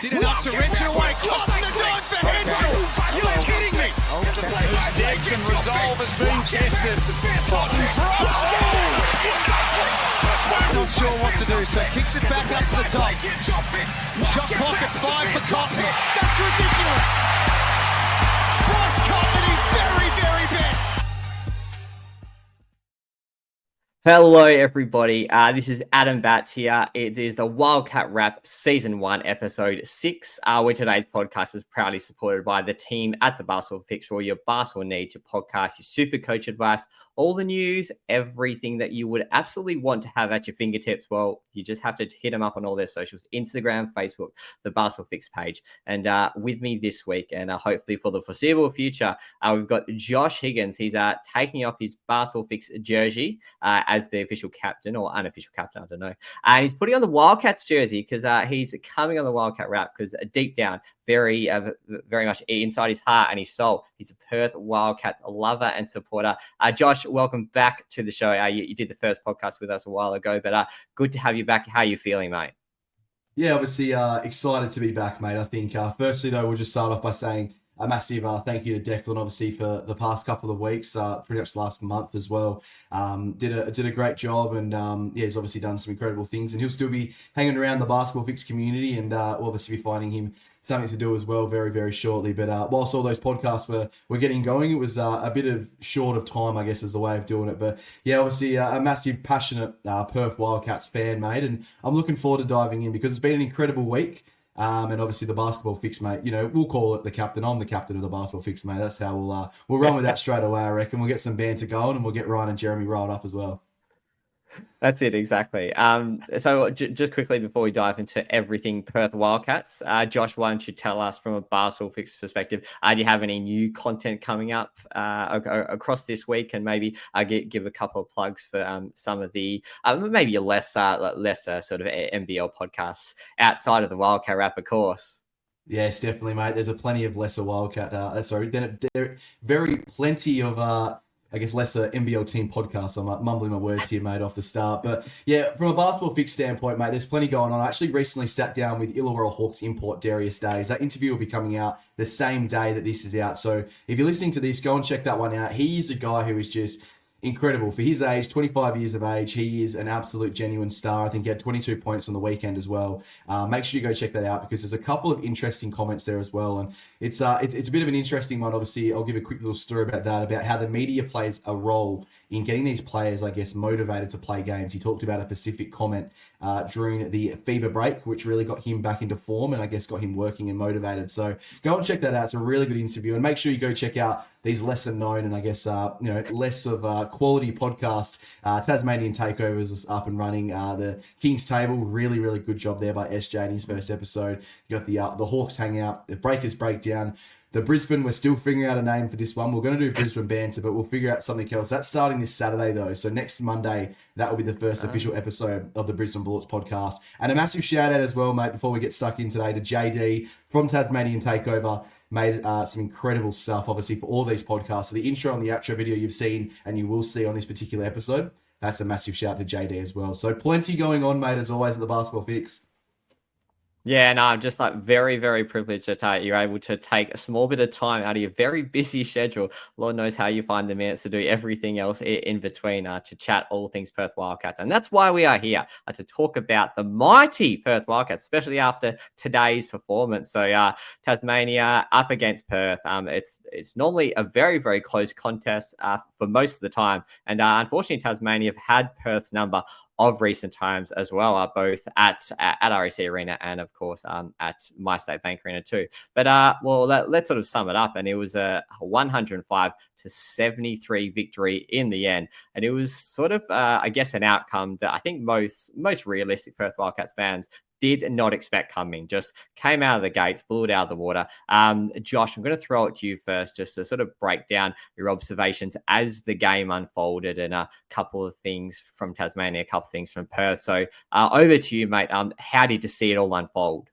Did enough to wrench it away. Cotton the dive for Hensel. You're kidding me. Whose depth and resolve is being tested. Cotton drops. Not sure what to do, so kicks it back up to the top. Shot clock at 5 for Cotton. That's ridiculous. Bryce Cotton at his very, very best. Hello, everybody. This is Adam Batts here. It is the Wildcat Wrap Season 1, Episode 6, where today's podcast is proudly supported by the team at the Basketball Fix for all your basketball needs, your podcast, your super coach advice, all the news, everything that you would absolutely want to have at your fingertips. Well, you just have to hit them up on all their socials, Instagram, Facebook, the Basketball Fix page. And with me this week, and hopefully for the foreseeable future, we've got Josh Higgins. He's taking off his Basketball Fix jersey as the official captain or unofficial captain, I don't know. And he's putting on the Wildcats jersey because he's coming on the Wildcat Wrap because deep down, very much inside his heart and his soul, he's a Perth Wildcats lover and supporter. Josh, welcome back to the show. You did the first podcast with us a while ago, but good to have you back. How are you feeling, mate? Yeah, obviously excited to be back, mate. I think firstly, though, we'll just start off by saying a massive thank you to Declan, obviously, for the past couple of weeks, pretty much last month as well. Did a great job, and he's obviously done some incredible things, and he'll still be hanging around the Basketball Fix community, and we'll obviously be finding him something to do as well very, very shortly. But whilst all those podcasts were getting going, it was a bit of short of time, I guess, is the way of doing it. But yeah, obviously a massive, passionate Perth Wildcats fan, mate, and I'm looking forward to diving in because it's been an incredible week. And obviously the Basketball Fix, mate, you know, we'll call it the captain. I'm the captain of the Basketball Fix, mate. That's how we'll run with that straight away, I reckon. We'll get some banter going and we'll get Ryan and Jeremy rolled up as well. That's it, exactly. So just quickly before we dive into everything Perth Wildcats, Josh, why don't you tell us from a Basketball Fix perspective, do you have any new content coming up across this week, and maybe give a couple of plugs for some of the maybe a lesser sort of NBL podcasts outside of the Wildcat Wrap, of course? Yes, definitely, mate. There's a plenty of lesser Wildcat. Plenty of I guess lesser NBL team podcasts. I'm mumbling my words here, mate, off the start. But yeah, from a Basketball Fix standpoint, mate, there's plenty going on. I actually recently sat down with Illawarra Hawks import Darius Days. That interview will be coming out the same day that this is out. So if you're listening to this, go and check that one out. He is a guy who is just incredible. For his age, 25 years of age, he is an absolute genuine star. I think he had 22 points on the weekend as well. Make sure you go check that out because there's a couple of interesting comments there as well. And it's a bit of an interesting one. Obviously, I'll give a quick little story about that, about how the media plays a role in getting these players, I guess, motivated to play games. He talked about a specific comment during the FIBA break, which really got him back into form and I guess got him working and motivated. So go and check that out. It's a really good interview. And make sure you go check out these lesser known and I guess, less of quality podcast. Tasmanian Takeovers is up and running. The King's Table, really, really good job there by SJ in his first episode. You got the Hawks Hangout, the Breakers Breakdown. The Brisbane, we're still figuring out a name for this one. We're going to do Brisbane Banter, but we'll figure out something else. That's starting this Saturday, though. So next Monday, that will be the first official episode of the Brisbane Bullets podcast. And a massive shout out as well, mate, before we get stuck in today, to JD from Tasmanian Takeover. Made some incredible stuff, obviously, for all these podcasts. So the intro and the outro video you've seen and you will see on this particular episode, that's a massive shout to JD as well. So plenty going on, mate, as always, at the Basketball Fix. Yeah, no, I'm just very, very privileged that you're able to take a small bit of time out of your very busy schedule. Lord knows how you find the minutes to do everything else in between to chat all things Perth Wildcats. And that's why we are here to talk about the mighty Perth Wildcats, especially after today's performance. So Tasmania up against Perth. It's normally a very, very close contest for most of the time. And unfortunately, Tasmania have had Perth's number of recent times as well, both at RAC Arena and, of course, at MyState Bank Arena too. But, let's sort of sum it up. And it was a 105-73 victory in the end. And it was sort of, I guess, an outcome that I think most realistic Perth Wildcats fans did not expect coming. Just came out of the gates, blew it out of the water. Josh, I'm going to throw it to you first just to sort of break down your observations as the game unfolded and a couple of things from Tasmania, a couple of things from Perth. So over to you, mate. How did you see it all unfold?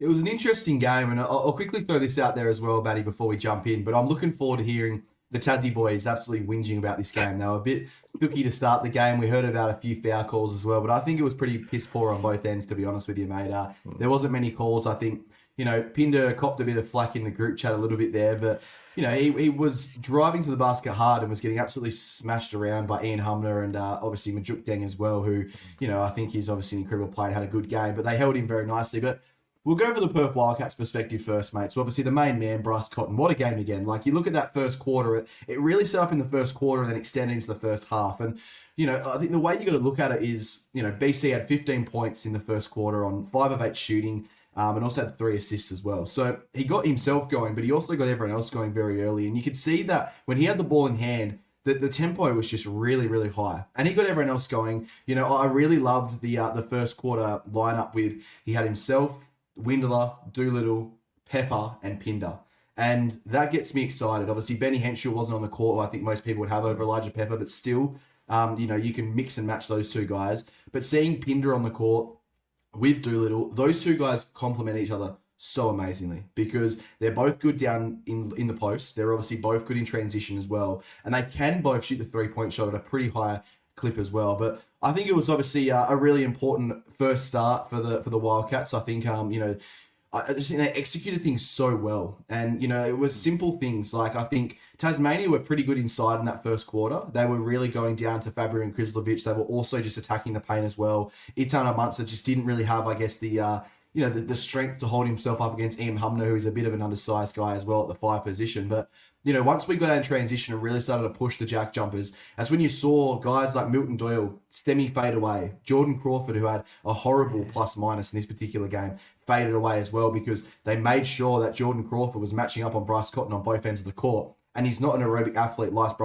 It was an interesting game, and I'll quickly throw this out there as well, Batty, before we jump in, but I'm looking forward to hearing the Tassie boys absolutely whinging about this game. They were a bit spooky to start the game. We heard about a few foul calls as well, but I think it was pretty piss poor on both ends, to be honest with you, mate. There wasn't many calls. I think, Pinder copped a bit of flack in the group chat a little bit there, but, he was driving to the basket hard and was getting absolutely smashed around by Ian Humner and obviously Majuk Deng as well, who, I think he's obviously an incredible player and had a good game, but they held him very nicely. But we'll go over the Perth Wildcats perspective first, mate. So obviously the main man, Bryce Cotton, what a game again. Like, you look at that first quarter, it really set up in the first quarter and then extended into the first half. And, I think the way you got to look at it is, BC had 15 points in the first quarter on 5 of 8 shooting, and also had 3 assists as well. So he got himself going, but he also got everyone else going very early. And you could see that when he had the ball in hand, the tempo was just really, really high. And he got everyone else going. I really loved the first quarter lineup with, he had himself, Windler, Doolittle, Pepper, and Pinder. And that gets me excited. Obviously, Benny Henshaw wasn't on the court, who I think most people would have over Elijah Pepper, but still, you can mix and match those two guys. But seeing Pinder on the court with Doolittle, those two guys complement each other so amazingly because they're both good down in the post. They're obviously both good in transition as well. And they can both shoot the 3-point shot at a pretty high clip as well. But I think it was obviously a really important first start for the Wildcats. I think, I just think they executed things so well. And, it was simple things. Like, I think Tasmania were pretty good inside in that first quarter. They were really going down to Fabry and Krislovic. They were also just attacking the paint as well. Itana Munster just didn't really have, I guess, the strength to hold himself up against Ian Humner, who's a bit of an undersized guy as well at the 5 position. But, once we got out in transition and really started to push the jack jumpers, that's when you saw guys like Milton Doyle, Stemi fade away. Jordan Crawford, who had a horrible plus-minus in this particular game, faded away as well because they made sure that Jordan Crawford was matching up on Bryce Cotton on both ends of the court. And he's not an aerobic athlete like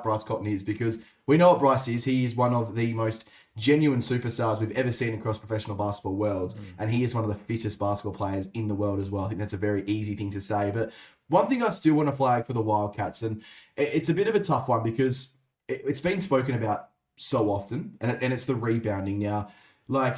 Bryce Cotton is, because we know what Bryce is. He is one of the most genuine superstars we've ever seen across professional basketball worlds. And he is one of the fittest basketball players in the world as well. I think that's a very easy thing to say. But one thing I still want to flag for the Wildcats, and it's a bit of a tough one because it's been spoken about so often, and it's the rebounding. Now, like,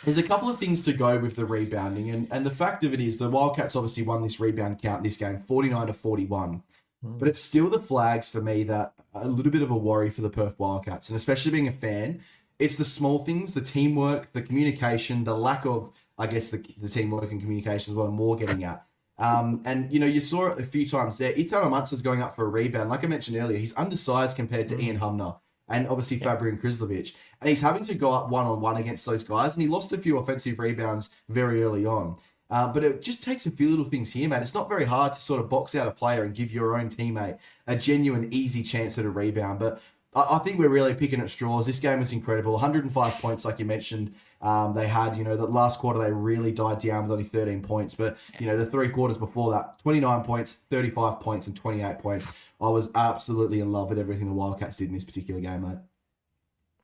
there's a couple of things to go with the rebounding, and the fact of it is the Wildcats obviously won this rebound count this game, 49-41. But it's still the flags for me that are a little bit of a worry for the Perth Wildcats, and especially being a fan, it's the small things, the teamwork, the communication, the lack of, I guess, the teamwork and communication is what I'm more getting at. And, you saw it a few times there. Itana Munster's going up for a rebound. Like I mentioned earlier, he's undersized compared to Ian Humner and obviously Fabry and Krislovic. And he's having to go up one-on-one against those guys. And he lost a few offensive rebounds very early on. But it just takes a few little things here, man. It's not very hard to sort of box out a player and give your own teammate a genuine, easy chance at a rebound. But I think we're really picking at straws. This game was incredible. 105 points, like you mentioned. They had, the last quarter, they really died down with only 13 points. But, the 3 quarters before that, 29 points, 35 points, and 28 points. I was absolutely in love with everything the Wildcats did in this particular game, mate.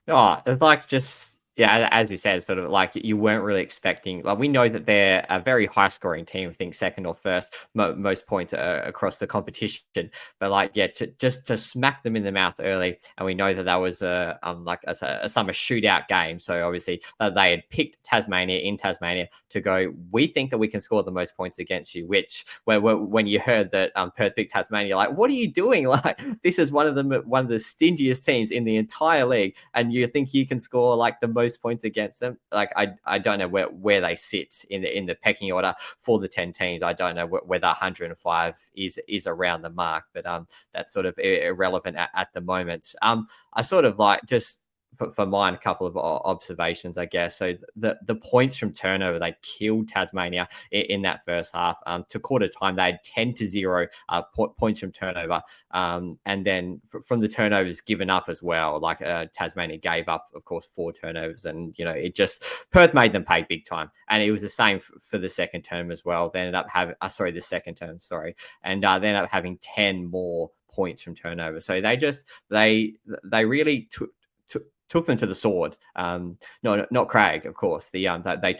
Oh, it's like just, yeah, as you said, sort of like you weren't really expecting. Like, we know that they're a very high scoring team. I think second or first most points across the competition. But like, yeah, to smack them in the mouth early, and we know that was a summer shootout game. So obviously they had picked Tasmania in Tasmania to go. We think that we can score the most points against you. Which when you heard that Perth picked Tasmania, you're like, what are you doing? Like, this is one of the stingiest teams in the entire league, and you think you can score like the most points against them. Like, I don't know where they sit in the pecking order for the 10 teams. I don't know whether 105 is around the mark, but that's sort of irrelevant at the moment. I sort of like just for mine, a couple of observations, I guess. So the points from turnover, they killed Tasmania in that first half. To quarter time, they had 10-0 points from turnover. And then from the turnovers given up as well, like Tasmania gave up, of course, 4 turnovers. And, it just, Perth made them pay big time. And it was the same for the second term as well. They ended up having, the second term, sorry. And they ended up having 10 more points from turnover. So they really took them to the sword. No, not Craig, of course. They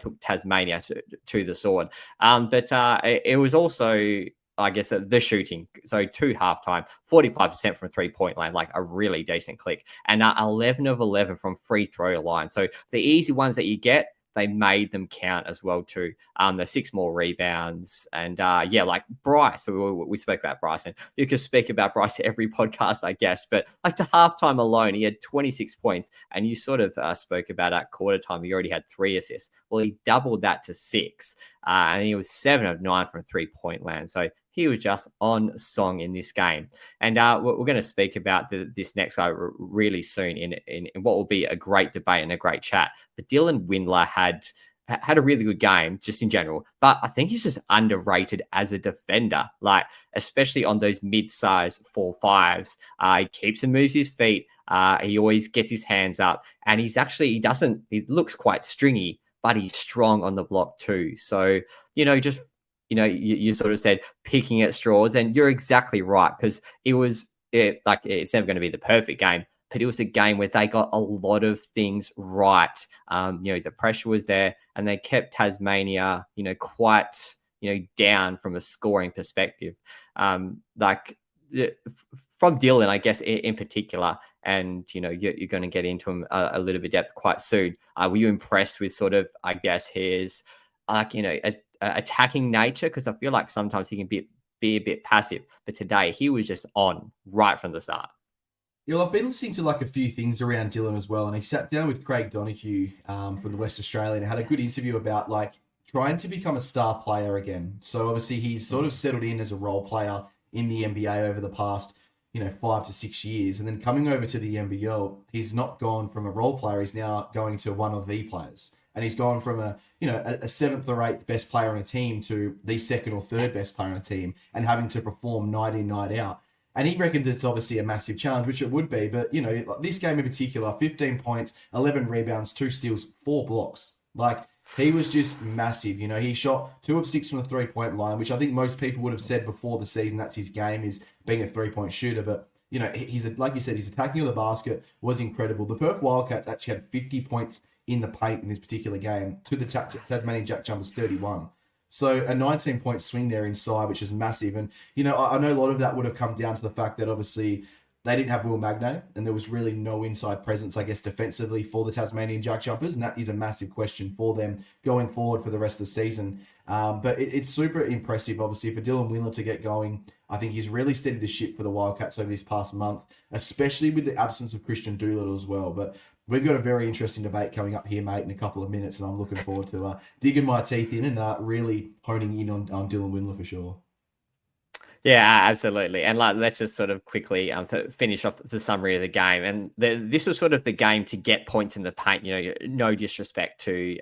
took Tasmania to the sword. But it was also, I guess, the shooting. So 2 halftime, 45% from 3-point line, like a really decent click, and 11 of 11 from free throw line. So the easy ones that you get, they made them count as well too. The 6 more rebounds, and like Bryce. We spoke about Bryce, and you could speak about Bryce every podcast, I guess. But like to halftime alone, he had 26 points, and you sort of spoke about at quarter time, he already had 3 assists. Well, he doubled that to 6, and he was 7 of 9 from 3-point land. So he was just on song in this game. And we're going to speak about this next guy really soon in what will be a great debate and a great chat. But Dylan Windler had a really good game just in general, but I think he's just underrated as a defender, like especially on those mid-size 4-5s. He keeps and moves his feet. He always gets his hands up, and he looks quite stringy, but he's strong on the block too. So, you sort of said picking at straws, and you're exactly right, because it's never going to be the perfect game, but it was a game where they got a lot of things right. The pressure was there, and they kept Tasmania, quite, down from a scoring perspective. From Dylan, I guess, in particular, and, you're going to get into him a little bit depth quite soon. Were you impressed with sort of, I guess, his, attacking nature? Because I feel like sometimes he can be a bit passive, but today he was just on right from the start. Yeah, well, I've been listening to a few things around Dylan as well, and he sat down with Craig Donoghue from the West Australian and had a good interview about trying to become a star player again. So obviously he's sort of settled in as a role player in the NBA over the past 5 to 6 years, and then coming over to the NBL, he's not gone from a role player, he's now going to one of the players. And he's gone from a 7th or 8th best player on a team to the 2nd or 3rd best player on a team, and having to perform night in, night out. And he reckons it's obviously a massive challenge, which it would be. But, this game in particular, 15 points, 11 rebounds, 2 steals, 4 blocks. He was just massive. He shot 2 of 6 from the 3-point line, which I think most people would have said before the season that's his game, is being a 3-point shooter. But, like you said, his attacking of the basket was incredible. The Perth Wildcats actually had 50 points in the paint in this particular game to the Tasmanian Jack Jumpers 31. So a 19-point swing there inside, which is massive. And, I know a lot of that would have come down to the fact that obviously they didn't have Will Magnay, and there was really no inside presence, I guess, defensively for the Tasmanian Jack Jumpers. And that is a massive question for them going forward for the rest of the season. But it's super impressive, obviously, for Dylan Windler to get going. I think he's really steadied the ship for the Wildcats over this past month, especially with the absence of Christian Doolittle as well. But we've got a very interesting debate coming up here, mate, in a couple of minutes, and I'm looking forward to digging my teeth in and really honing in on Dylan Windler for sure. Yeah, absolutely. And let's just sort of quickly finish off the summary of the game. And this was sort of the game to get points in the paint. No disrespect to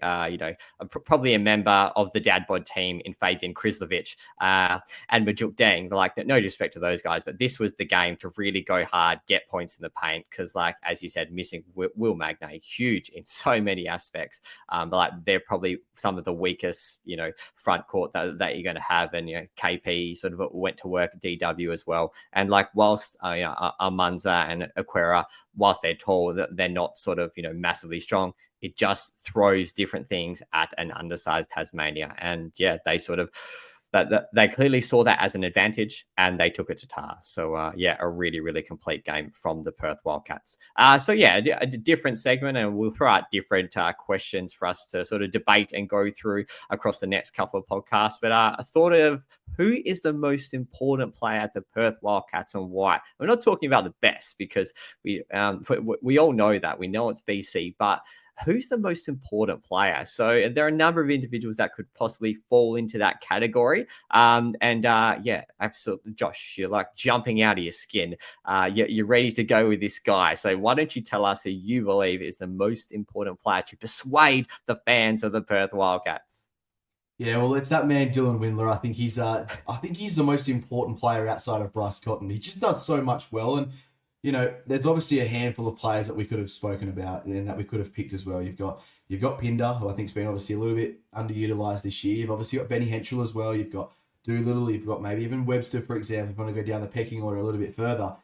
probably a member of the Dad Bod team in Fabian Krislovic and Majuk Deng. No disrespect to those guys, but this was the game to really go hard, get points in the paint. Because as you said, missing Will Magnay, huge in so many aspects. But they're probably some of the weakest, front court that you're going to have. And KP sort of went to work at DW as well. And whilst Amunza and Aquera, whilst they're tall, they're not sort of massively strong. It just throws different things at an undersized Tasmania. And yeah, they sort of they clearly saw that as an advantage, and they took it to task. So a really, really complete game from the Perth Wildcats. A different segment, and we'll throw out different questions for us to sort of debate and go through across the next couple of podcasts. But I thought of who is the most important player at the Perth Wildcats and why. We're not talking about the best, because we all know that. We know it's BC, but who's the most important player? So there are a number of individuals that could possibly fall into that category. Absolutely, Josh, you're jumping out of your skin. You're ready to go with this guy. So why don't you tell us who you believe is the most important player to persuade the fans of the Perth Wildcats? Yeah, well, it's that man, Dylan Windler. I think he's the most important player outside of Bryce Cotton. He just does so much well. And there's obviously a handful of players that we could have spoken about and that we could have picked as well. You've got Pinder, who I think's been obviously a little bit underutilized this year. You've obviously got Benny Henschel as well. You've got Doolittle. You've got maybe even Webster, for example, if you want to go down the pecking order a little bit further.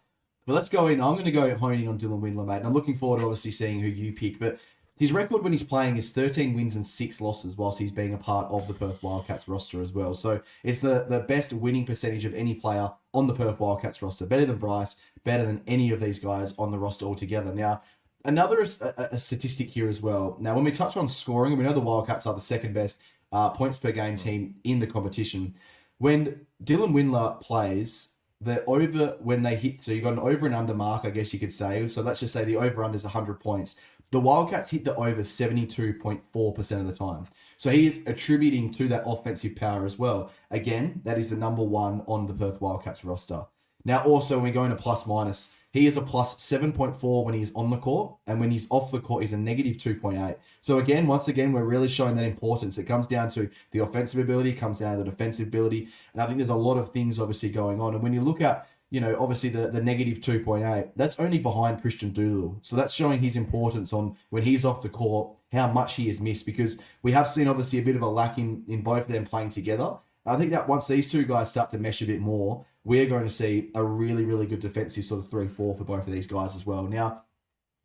But let's go in. I'm going to go honing on Dylan Windler, mate. And I'm looking forward to obviously seeing who you pick. But his record when he's playing is 13 wins and 6 losses whilst he's being a part of the Perth Wildcats roster as well. So it's the best winning percentage of any player on the Perth Wildcats roster. Better than Bryce, better than any of these guys on the roster altogether. Now, another a statistic here as well. Now, when we touch on scoring, we know the Wildcats are the second best points per game team in the competition. When Dylan Windler plays, the over, when they hit, so you've got an over and under mark, I guess you could say. So let's just say the over under is 100 points. The Wildcats hit the over 72.4% of the time. So he is attributing to that offensive power as well. Again, that is the number one on the Perth Wildcats roster. Now, also, when we go into plus minus, he is a plus 7.4 when he's on the court, and when he's off the court, he's a negative 2.8. So again, once again, we're really showing that importance. It comes down to the offensive ability, comes down to the defensive ability, and I think there's a lot of things obviously going on. And when you look at, obviously the negative 2.8, that's only behind Christian Doolittle. So that's showing his importance on when he's off the court, how much he has missed, because we have seen obviously a bit of a lack in both of them playing together. I think that once these two guys start to mesh a bit more, we're going to see a really, really good defensive sort of 3-4 for both of these guys as well. Now,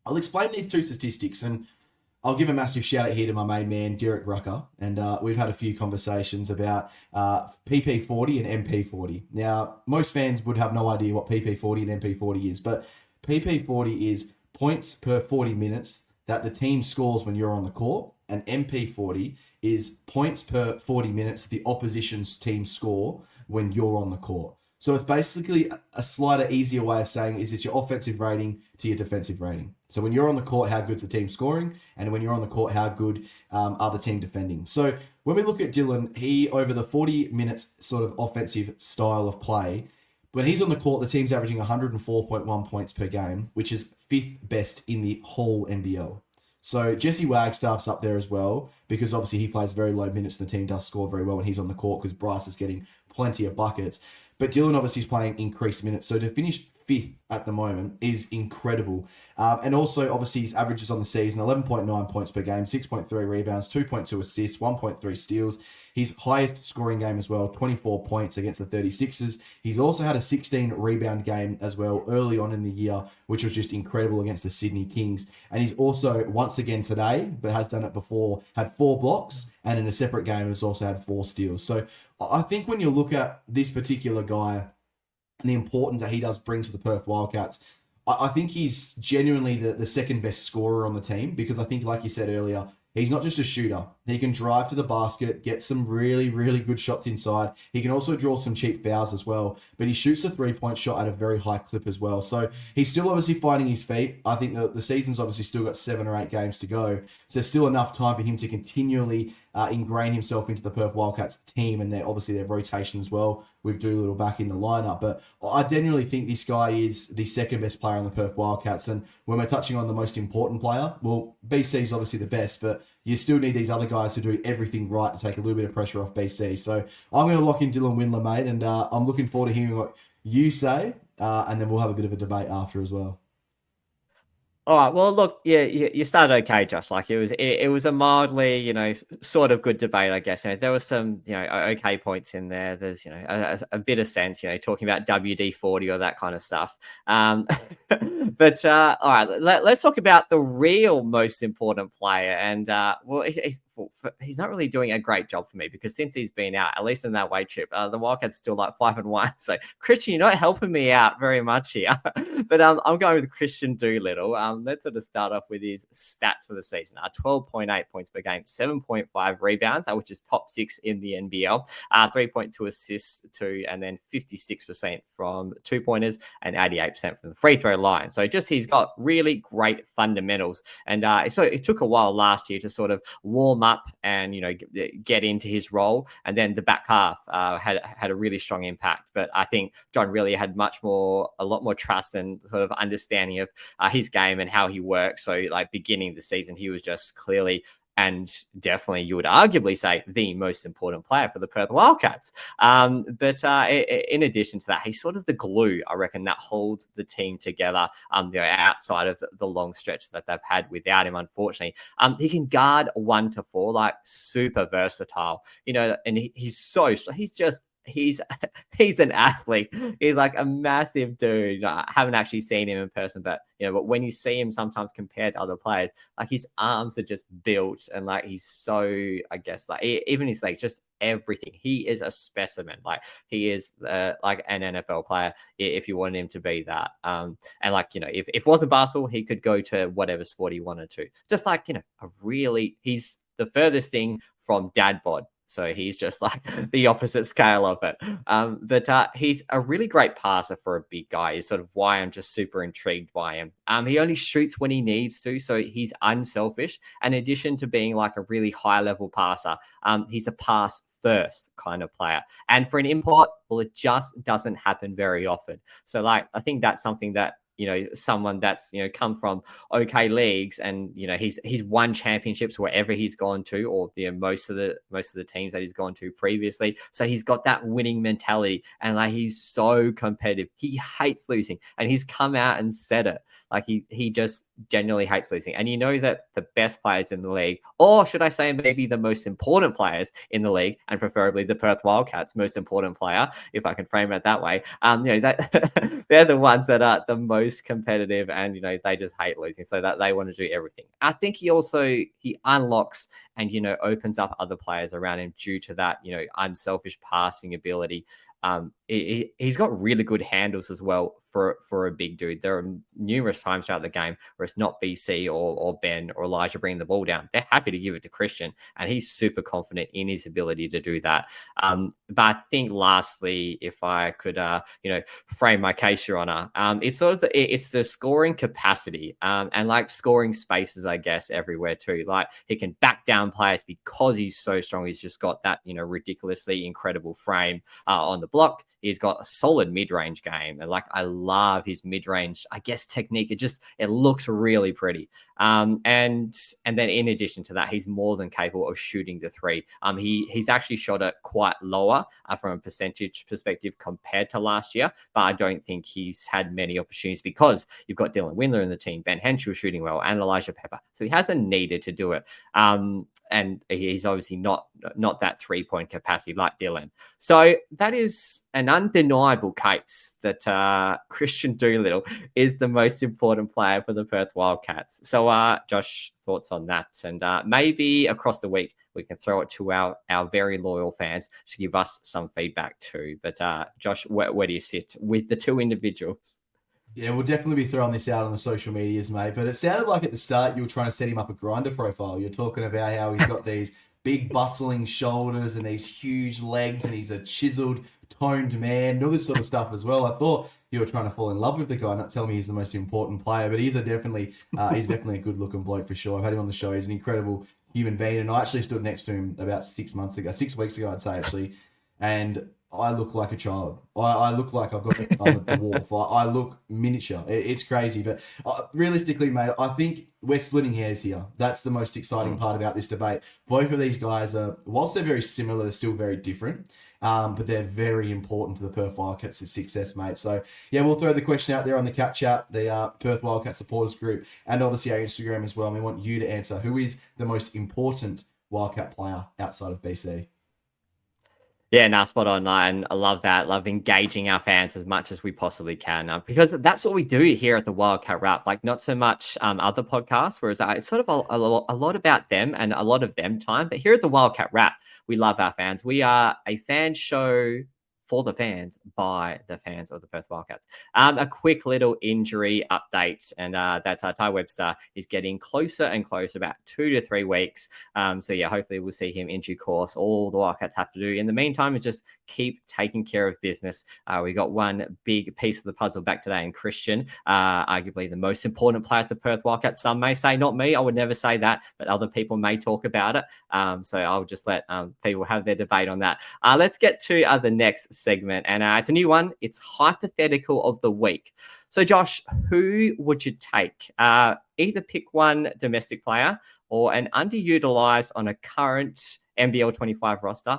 I'll explain these two statistics, and I'll give a massive shout out here to my main man, Derek Rucker. And we've had a few conversations about PP40 and MP40. Now, most fans would have no idea what PP40 and MP40 is, but PP40 is points per 40 minutes that the team scores when you're on the court, and MP40 is points per 40 minutes the opposition's team score when you're on the court. So it's basically a slighter, easier way of saying is it's your offensive rating to your defensive rating. So when you're on the court, how good's the team scoring? And when you're on the court, how good are the team defending? So when we look at Dylan, he, over the 40 minutes sort of offensive style of play, when he's on the court, the team's averaging 104.1 points per game, which is 5th best in the whole NBL. So Jesse Wagstaff's up there as well, because obviously he plays very low minutes and the team does score very well when he's on the court because Bryce is getting plenty of buckets. But Dylan obviously is playing increased minutes. So to finish 5th at the moment is incredible. And also, obviously, his averages on the season, 11.9 points per game, 6.3 rebounds, 2.2 assists, 1.3 steals. His highest scoring game as well, 24 points against the 36ers. He's also had a 16 rebound game as well early on in the year, which was just incredible against the Sydney Kings. And he's also, once again today, but has done it before, had 4 blocks, and in a separate game has also had 4 steals. So I think when you look at this particular guy and the importance that he does bring to the Perth Wildcats, I think he's genuinely the second best scorer on the team, because I think, like you said earlier, he's not just a shooter. He can drive to the basket, get some really, really good shots inside. He can also draw some cheap fouls as well, but he shoots the 3-point shot at a very high clip as well. So he's still obviously finding his feet. I think the season's obviously still got 7 or 8 games to go. So there's still enough time for him to continually ingrain himself into the Perth Wildcats team, and obviously their rotation as well with Doolittle back in the lineup. But I genuinely think this guy is the second best player on the Perth Wildcats. And when we're touching on the most important player, well, BC is obviously the best, but you still need these other guys to do everything right to take a little bit of pressure off BC. So I'm going to lock in Dylan Windler, mate, and I'm looking forward to hearing what you say, and then we'll have a bit of a debate after as well. All right. Well, look, yeah, you started okay, Josh. Like it was a mildly, sort of good debate, I guess. There was some, okay points in there. There's, a bit of sense, talking about WD-40 or that kind of stuff. But all right, let's talk about the real most important player. And he's not really doing a great job for me, because since he's been out, at least in that weight trip, the Wildcats still like 5-1. So Christian, you're not helping me out very much here. But I'm going with Christian Doolittle. Let's sort of start off with his stats for the season. 12.8 points per game, 7.5 rebounds, which is top 6 in the NBL, 3.2 assists too, and then 56% from 2-pointers and 88% from the free throw line. So just he's got really great fundamentals. And so it took a while last year to sort of warm up and get into his role, and then the back half had a really strong impact. But I think John really had a lot more trust and sort of understanding of his game and how he works. So like beginning of the season, he was just clearly and definitely, you would arguably say, the most important player for the Perth Wildcats. But in addition to that, he's sort of the glue, I reckon, that holds the team together, outside of the long stretch that they've had without him, unfortunately. He can guard 1 to 4, like super versatile, and he's just he's an athlete. He's like a massive dude. I haven't actually seen him in person, but but when you see him sometimes compared to other players, like his arms are just built, and like he's so, I guess, like even his legs, just everything. He is a specimen. Like he is like an NFL player if you wanted him to be that. And like if it wasn't basketball, he could go to whatever sport he wanted to. Just like he's the furthest thing from dad bod. So he's just like the opposite scale of it. But he's a really great passer for a big guy is sort of why I'm just super intrigued by him. He only shoots when he needs to, so he's unselfish. And in addition to being like a really high level passer, he's a pass first kind of player. And for an import, well, it just doesn't happen very often. So like, I think that's something that someone that's come from okay leagues, and he's won championships wherever he's gone to, or most of the teams that he's gone to previously. So he's got that winning mentality, and like he's so competitive. He hates losing, and he's come out and said it. Like he just genuinely hates losing. And that the best players in the league, or should I say maybe the most important players in the league, and preferably the Perth Wildcats' most important player, if I can frame it that way, that they're the ones that are the most competitive, and they just hate losing, so that they want to do everything. I think he unlocks and opens up other players around him due to that unselfish passing ability. He's got really good handles as well for a big dude. There are numerous times throughout the game where it's not BC or Ben or Elijah bringing the ball down. They're happy to give it to Christian, and he's super confident in his ability to do that. But I think lastly, if I could, frame my case, Your Honor, it's sort of it's the scoring capacity and like scoring spaces, I guess, everywhere too. Like he can back down players because he's so strong. He's just got that, ridiculously incredible frame on the block. He's got a solid mid-range game, and like I love his mid-range, I guess, technique. It looks really pretty. And then in addition to that, he's more than capable of shooting the three. He's actually shot it quite lower from a percentage perspective compared to last year, but I don't think he's had many opportunities because you've got Dylan Windler in the team, Ben Henschel shooting well, and Elijah Pepper, so he hasn't needed to do it. And he's obviously not that 3-point capacity like Dylan. So that is an undeniable case that Christian Doolittle is the most important player for the Perth Wildcats. So, Josh, thoughts on that? And maybe across the week, we can throw it to our very loyal fans to give us some feedback too. But Josh, where do you sit with the two individuals? Yeah, we'll definitely be throwing this out on the social medias, mate. But it sounded like at the start you were trying to set him up a grinder profile. You're talking about how he's got these big bustling shoulders and these huge legs, and he's a chiseled, toned man, and all this sort of stuff as well. I thought you were trying to fall in love with the guy, not tell me he's the most important player, but he's definitely a good-looking bloke for sure. I've had him on the show. He's an incredible human being, and I actually stood next to him about 6 weeks ago, I'd say, actually, and I look like a child. I look like I've got the dwarf. I look miniature. It's crazy. But realistically, mate, I think we're splitting hairs here. That's the most exciting part about this debate. Both of these guys are, whilst they're very similar, they're still very different. But they're very important to the Perth Wildcats' success, mate. So, yeah, we'll throw the question out there on the Cat Chat, the Perth Wildcat supporters group, and obviously our Instagram as well. And we want you to answer, who is the most important Wildcat player outside of BC? Yeah, no, spot on. And I love that. Love engaging our fans as much as we possibly can, because that's what we do here at the Wildcat Wrap. Like, not so much other podcasts, whereas it's sort of a lot about them and a lot of them time. But here at the Wildcat Wrap, we love our fans. We are a fan show for the fans by the fans of the Perth Wildcats. A quick little injury update, and that's Ty Webster is getting closer and closer, about 2 to 3 weeks. So yeah, hopefully we'll see him in due course. All the Wildcats have to do in the meantime is just keep taking care of business. We got one big piece of the puzzle back today in Christian, arguably the most important player at the Perth Wildcats. Some may say, not me, I would never say that, but other people may talk about it. So I'll just let people have their debate on that. Let's get to the next segment, and it's a new one. It's hypothetical of the week. So Josh, who would you take? Either pick one domestic player or an underutilized on a current NBL 25 roster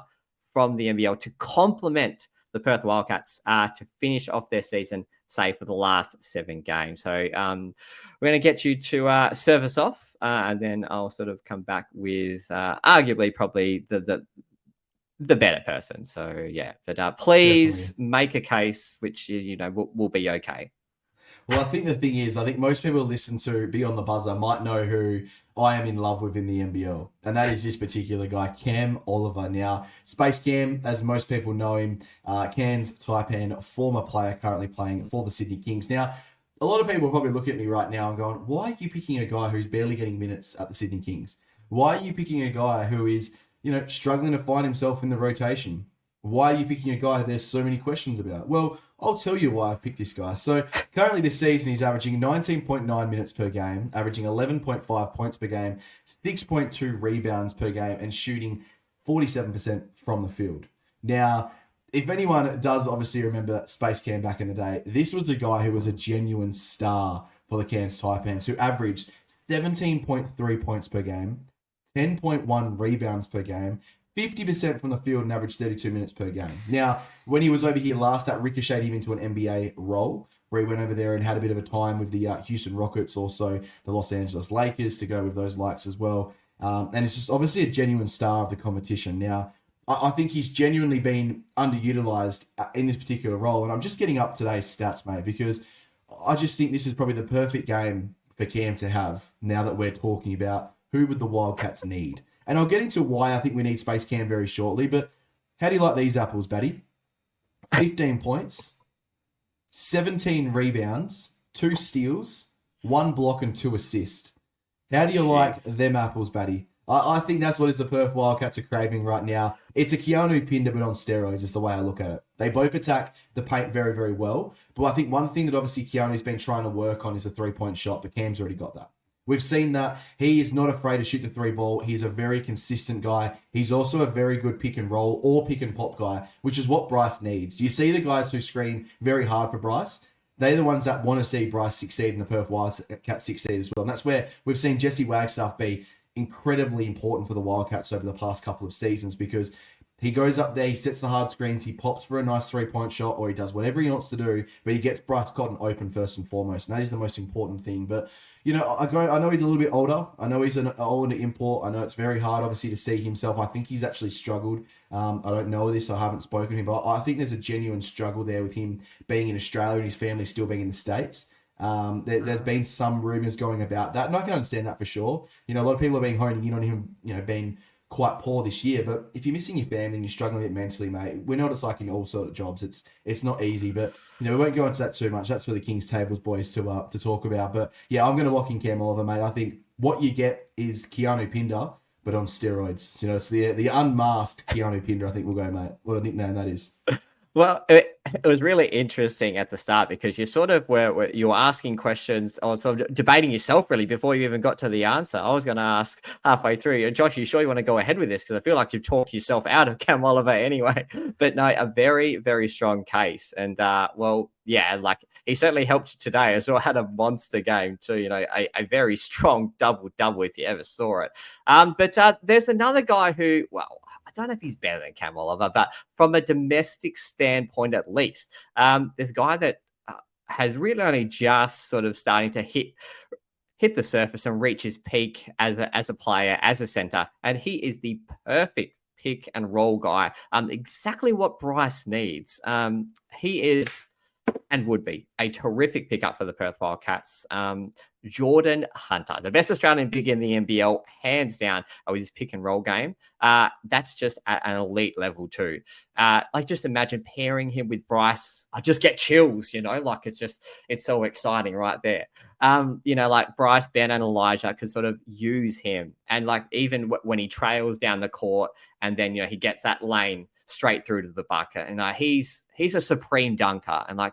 from the NBL to complement the Perth Wildcats to finish off their season, say, for the last 7 games. So we're going to get you to serve us off, and then I'll sort of come back with arguably probably the better person. So yeah, but please make a case, which will be okay. Well, I think the thing is, I think most people who listen to Be on the Buzzer might know who I am in love with in the NBL, and that is this particular guy, Cam Oliver. Now, Space Cam, as most people know him, Cairns Taipan, former player currently playing for the Sydney Kings. Now, a lot of people will probably look at me right now and going, why are you picking a guy who's barely getting minutes at the Sydney Kings? Why are you picking a guy who is, struggling to find himself in the rotation? Why are you picking a guy that there's so many questions about? Well, I'll tell you why I've picked this guy. So currently this season, he's averaging 19.9 minutes per game, averaging 11.5 points per game, 6.2 rebounds per game, and shooting 47% from the field. Now, if anyone does obviously remember Space Cam back in the day, this was a guy who was a genuine star for the Cairns Taipans, who averaged 17.3 points per game, 10.1 rebounds per game, 50% from the field and averaged 32 minutes per game. Now, when he was over here last, that ricocheted him into an NBA role, where he went over there and had a bit of a time with the Houston Rockets, also the Los Angeles Lakers, to go with those likes as well. And it's just obviously a genuine star of the competition. Now, I think he's genuinely been underutilized in this particular role. And I'm just getting up today's stats, mate, because I just think this is probably the perfect game for Cam to have now that we're talking about who would the Wildcats need. And I'll get into why I think we need Space Cam very shortly, but how do you like these apples, Batty? 15 points, 17 rebounds, 2 steals, 1 block and 2 assists. How do you like them apples, Batty? I think that's what is the Perth Wildcats are craving right now. It's a Keanu Pinder, but on steroids is the way I look at it. They both attack the paint very, very well. But I think one thing that obviously Keanu's been trying to work on is the three-point shot, but Cam's already got that. We've seen that he is not afraid to shoot the 3 ball. He's a very consistent guy. He's also a very good pick and roll or pick and pop guy, which is what Bryce needs. You see the guys who screen very hard for Bryce. They're the ones that want to see Bryce succeed and the Perth Wildcats succeed as well. And that's where we've seen Jesse Wagstaff be incredibly important for the Wildcats over the past couple of seasons, because he goes up there, he sets the hard screens, he pops for a nice 3-point shot, or he does whatever he wants to do, but he gets Bryce Cotton open first and foremost. And that is the most important thing. But, I know he's a little bit older. I know he's an older import. I know it's very hard, obviously, to see himself. I think he's actually struggled. I don't know this. I haven't spoken to him, but I think there's a genuine struggle there with him being in Australia and his family still being in the States. There's been some rumours going about that, and I can understand that for sure. A lot of people have been honing in on him, being quite poor this year. But if you're missing your family and you're struggling a bit mentally, mate, we know what it's like in all sort of jobs. It's not easy, but we won't go into that too much. That's for the King's Tables boys to talk about. But yeah, I'm going to lock in Cam Oliver, mate. I think what you get is Keanu Pinder, but on steroids. It's the unmasked Keanu Pinder, I think we'll go, mate. What a nickname that is. Well, it was really interesting at the start because you sort of you were asking questions or sort of debating yourself really before you even got to the answer. I was going to ask halfway through, Josh, you sure you want to go ahead with this? Because I feel like you've talked yourself out of Cam Oliver anyway. But no, a very, very strong case. And he certainly helped today as well. Had a monster game too, a very strong double if you ever saw it. But there's another guy who, I don't know if he's better than Cam Oliver, but from a domestic standpoint, at least, there's a guy that has really only just sort of starting to hit the surface and reach his peak as a player, as a center, and he is the perfect pick and roll guy. Exactly what Bryce needs. He is and would be a terrific pickup for the Perth Wildcats. Jordan Hunter, the best Australian big in the NBL, hands down, with his pick and roll game. That's just at an elite level too. Just imagine pairing him with Bryce. I just get chills, it's so exciting right there. Bryce, Ben, and Elijah can sort of use him. And even when he trails down the court and then, he gets that lane straight through to the bucket. And he's a supreme dunker. And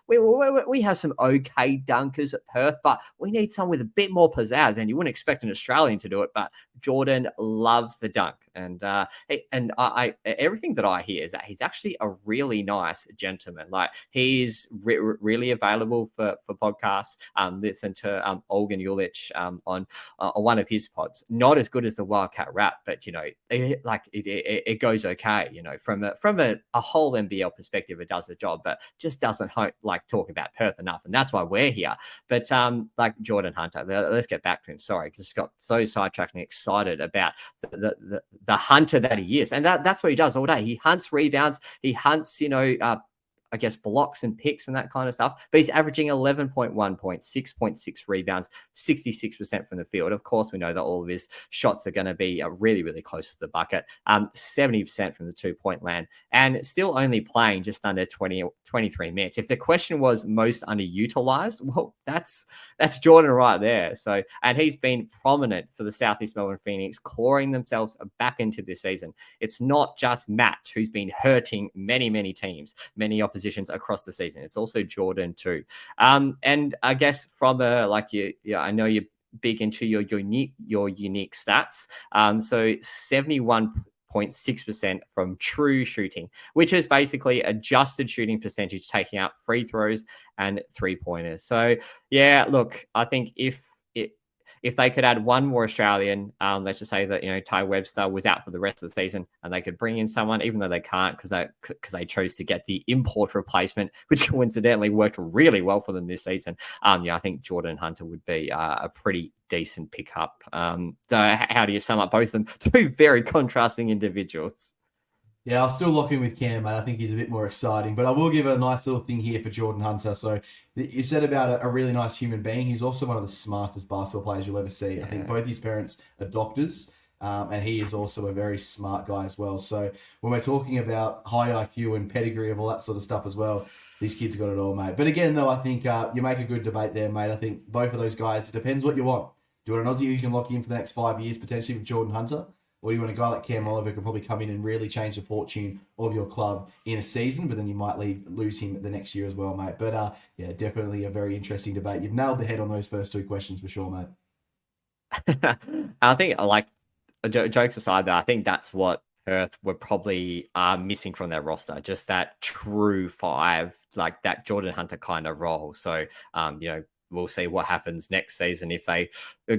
we have some okay dunkers at Perth, but we need someone with a bit more pizzazz. And you wouldn't expect an Australian to do it, but Jordan loves the dunk. And everything that I hear is that he's actually a really nice gentleman. He's really available for podcasts. Listen to Olgan Ulich on one of his pods. Not as good as the Wildcat Wrap, but it goes okay. From a whole NBL perspective, it does the job, but just doesn't talk about Perth enough, and that's why we're here. But Jordan Hunter, let's get back to him. Sorry, because I got so sidetracked and excited about the hunter that he is. And that's what he does all day. He hunts rebounds. He hunts, I guess, blocks and picks and that kind of stuff. But he's averaging 11.1 points, 6.6 rebounds, 66% from the field. Of course, we know that all of his shots are going to be really, really close to the bucket. 70% from the 2-point land, and still only playing just under 23 minutes. If the question was most underutilized, well, that's Jordan right there. So, and he's been prominent for the Southeast Melbourne Phoenix, clawing themselves back into this season. It's not just Matt who's been hurting many, many teams, many oppositions across the season. It's also Jordan too. And I guess from I know you're big into your unique stats. So 71.6% from true shooting, which is basically adjusted shooting percentage, taking out free throws and 3-pointers. So yeah, look, I think if they could add one more Australian, let's just say that Ty Webster was out for the rest of the season, and they could bring in someone, even though they can't because they chose to get the import replacement, which coincidentally worked really well for them this season. I think Jordan Hunter would be a pretty decent pickup. So how do you sum up both of them? Two very contrasting individuals. Yeah, I'll still lock in with Cam, mate. I think he's a bit more exciting. But I will give a nice little thing here for Jordan Hunter. So you said about a really nice human being. He's also one of the smartest basketball players you'll ever see. I think both his parents are doctors, and he is also a very smart guy as well. So when we're talking about high IQ and pedigree of all that sort of stuff as well, these kids got it all, mate. But again, though, I think you make a good debate there, mate. I think both of those guys, it depends what you want. Do you want an Aussie who can lock in for the next 5 years, potentially with Jordan Hunter? Or do you want a guy like Cam Oliver who can probably come in and really change the fortune of your club in a season, but then you might lose him the next year as well, mate. But yeah, definitely a very interesting debate. You've nailed the head on those first two questions for sure, mate. I think, jokes aside, though, I think that's what Perth were probably missing from their roster, just that true five, like that Jordan Hunter kind of role. So, we'll see what happens next season if they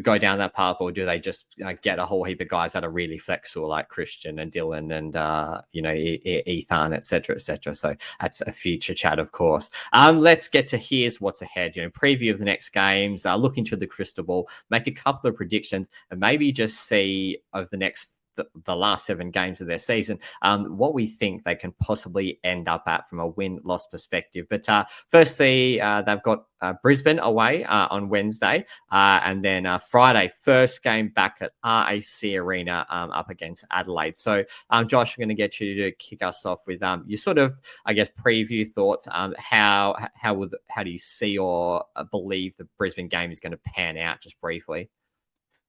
go down that path, or do they just get a whole heap of guys that are really flexible like Christian and Dylan and Ethan, etc., etc. So that's a future chat, of course. Let's get to here's what's ahead. Preview of the next games. Look into the crystal ball, make a couple of predictions, and maybe just see over the next the last 7 games of their season, what we think they can possibly end up at from a win-loss perspective. But firstly, they've got Brisbane away on Wednesday, and then Friday, first game back at RAC Arena up against Adelaide. So, Josh, I'm going to get you to kick us off with your sort of, I guess, preview thoughts. How do you see or believe the Brisbane game is going to pan out, just briefly?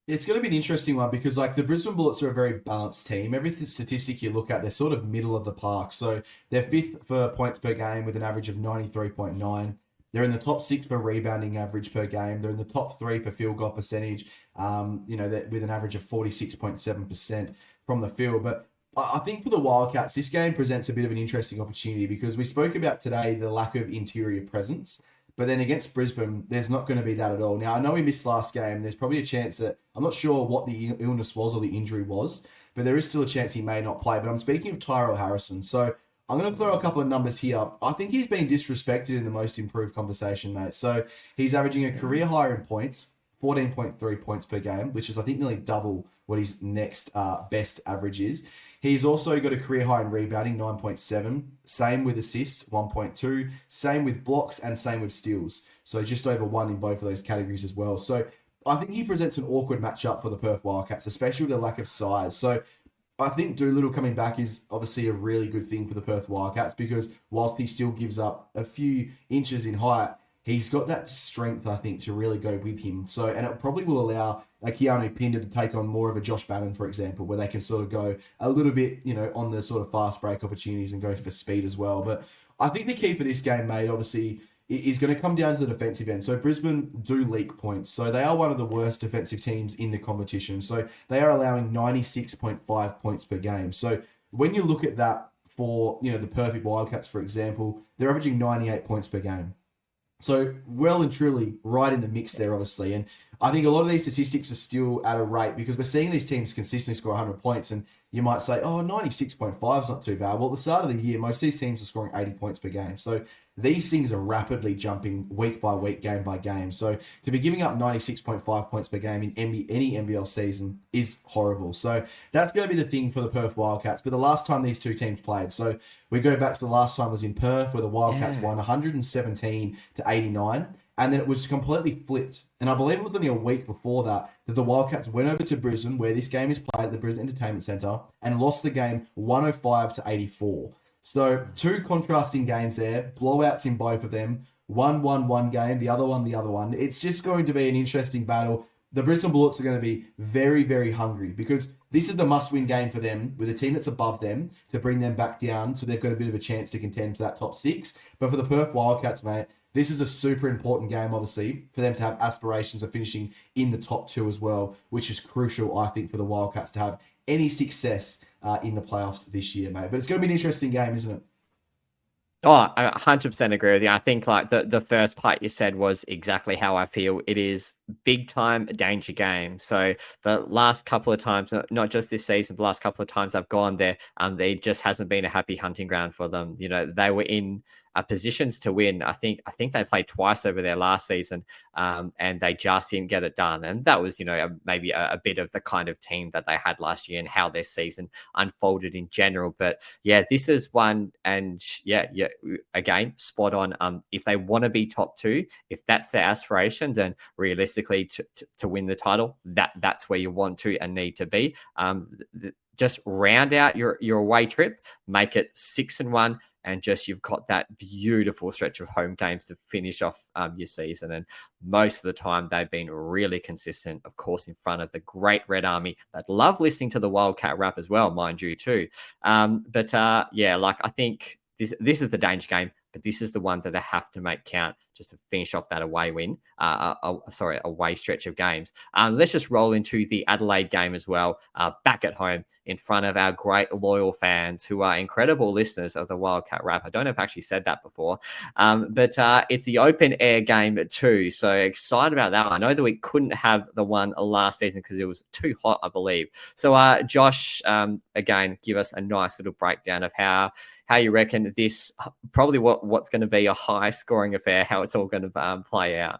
It's going to be an interesting one because, the Brisbane Bullets are a very balanced team. Every statistic you look at, they're sort of middle of the park. So they're 5th for points per game with an average of 93.9. They're in the top 6 for rebounding average per game. They're in the top 3 for field goal percentage, with an average of 46.7% from the field. But I think for the Wildcats, this game presents a bit of an interesting opportunity because we spoke about today the lack of interior presence. But then against Brisbane, there's not going to be that at all. Now, I know we missed last game. There's probably a chance that, I'm not sure what the illness was or the injury was, but there is still a chance he may not play. But I'm speaking of Tyrell Harrison. So I'm going to throw a couple of numbers here. I think he's been disrespected in the most improved conversation, mate. So he's averaging a career high in points, 14.3 points per game, which is, I think, nearly double what his next best average is. He's also got a career high in rebounding, 9.7. Same with assists, 1.2. Same with blocks and same with steals. So just over 1 in both of those categories as well. So I think he presents an awkward matchup for the Perth Wildcats, especially with their lack of size. So I think Doolittle coming back is obviously a really good thing for the Perth Wildcats because whilst he still gives up a few inches in height, he's got that strength, I think, to really go with him. So, and it probably will allow Keanu Pinder to take on more of a Josh Bannon, for example, where they can sort of go a little bit, on the sort of fast break opportunities and go for speed as well. But I think the key for this game, mate, obviously, is going to come down to the defensive end. So Brisbane do leak points. So they are one of the worst defensive teams in the competition. So they are allowing 96.5 points per game. So when you look at that for, the perfect Wildcats, for example, they're averaging 98 points per game. So well and truly right in the mix there, obviously. And I think a lot of these statistics are still at a rate because we're seeing these teams consistently score 100 points. And you might say, oh, 96.5 is not too bad. Well, at the start of the year, most of these teams are scoring 80 points per game. So these things are rapidly jumping week by week, game by game. So to be giving up 96.5 points per game in any NBL season is horrible. So that's going to be the thing for the Perth Wildcats. But the last time these two teams played, so we go back to the last time was in Perth where the Wildcats won 117 to 89. And then it was completely flipped. And I believe it was only a week before that the Wildcats went over to Brisbane, where this game is played at the Brisbane Entertainment Centre, and lost the game 105 to 84. So two contrasting games there, blowouts in both of them. One game, the other one. It's just going to be an interesting battle. The Brisbane Bullets are going to be very, very hungry because this is the must-win game for them with a team that's above them to bring them back down so they've got a bit of a chance to contend for that top 6. But for the Perth Wildcats, mate, this is a super important game, obviously, for them to have aspirations of finishing in the top 2 as well, which is crucial, I think, for the Wildcats to have any success in the playoffs this year, mate. But it's going to be an interesting game, isn't it? Oh, I 100% agree with you. I think like the first part you said was exactly how I feel. It is big time danger game. So the last couple of times, not just this season, the last couple of times I've gone there, there just hasn't been a happy hunting ground for them. You know, they were in positions to win. I think they played twice over there last season, and they just didn't get it done. And that was, you know, maybe a bit of the kind of team that they had last year and how their season unfolded in general. But yeah, this is one, and yeah, again, spot on. If they want to be top 2, if that's their aspirations, and realistically to win the title, that's where you want to and need to be. Just round out your away trip, make it 6-1. And just you've got that beautiful stretch of home games to finish off your season. And most of the time they've been really consistent, of course, in front of the great Red Army that love listening to the Wildcat Wrap as well, mind you, too. Yeah, like I think this is the danger game, but this is the one that they have to make count just to finish off that away win. Away stretch of games. Let's just roll into the Adelaide game as well, back at home in front of our great loyal fans who are incredible listeners of the Wildcat Wrap. I don't know if I actually said that before, but it's the open air game too. So excited about that. I know that we couldn't have the one last season because it was too hot, I believe. So Josh, again, give us a nice little breakdown of how you reckon this, probably what's going to be a high scoring affair, how it's all going to play out.